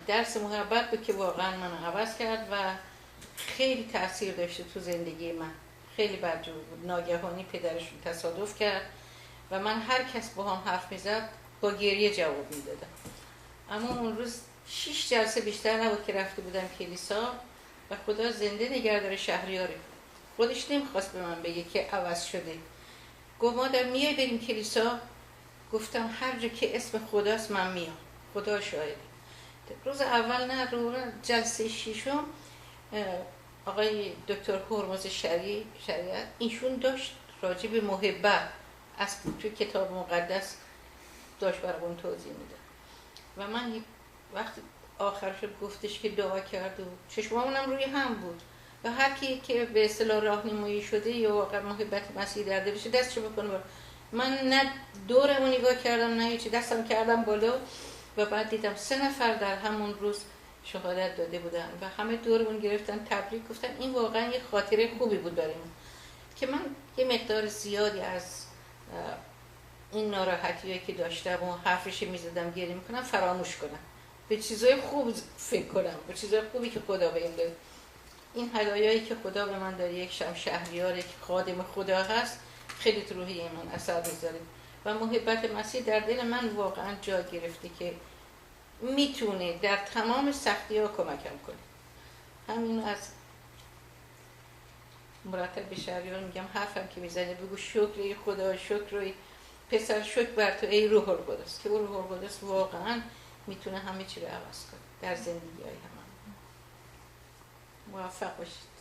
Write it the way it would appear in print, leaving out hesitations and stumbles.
درس محبت بود که واقعا من عوض کرد و خیلی تاثیر داشته تو زندگی من. خیلی بدجور بود. ناگهانی پدرشون تصادف کرد و من هر کس با هم حرف میزد با گریه جواب میدادم. اما اون روز 6 جلسه بیشتر نبود که رفته بودم کلیسا و خدا زنده نگهدار شهریاره. خودش نمیخواست به من بگه که عوض شده. گفت مادر میای بریم کلیسا؟ گفتم هر جا که اسم خداست من میام. خدا شاهده. روز اول نه، رو جلسه ششم آقای دکتر هرمز شریعت ایشون داشت راجع به محبت از توی کتاب مقدس داشت برامون توضیح میده و من وقتی آخر شد گفتش که دعا کرد و چشمامونم روی هم بود و هر کی که به اصطلاح راهنمایی شده یا واقعا محبت مسیح در دلش دستشو بکنه. من نه دورمو نگاه کردم نه هیچی، دستم کردم بالا و بعد دیدم 3 نفر در همون روز شهادت داده بودن و همه دورمون گرفتن تبریک گفتن. این واقعا یه خاطره خوبی بود برای من که من یه مقدار زیادی از این ناراحتیایی که داشتم و حرفش میزدم گریه میکنم فراموش کنم، به چیزای خوب فکر کنم، به چیزای خوبی که خدا بهم داد. این هدایایی که خدا به من داره، یک شهریاری که خادم خدا هست، خیلی تو روحیه من اثر میذاره و محبت مسیح در دل من واقعا جا گرفته که میتونه در تمام سختی ها کمکم کنه. همین از مرتب به شهریار میگم، حرفم که میزنه بگو شکر خدا، شکر پسر، شکر بر تو ای روح القدس، که روح القدس واقعا میتونه همه چی رو عوض کنه در زندگی های همه. موفق باشید.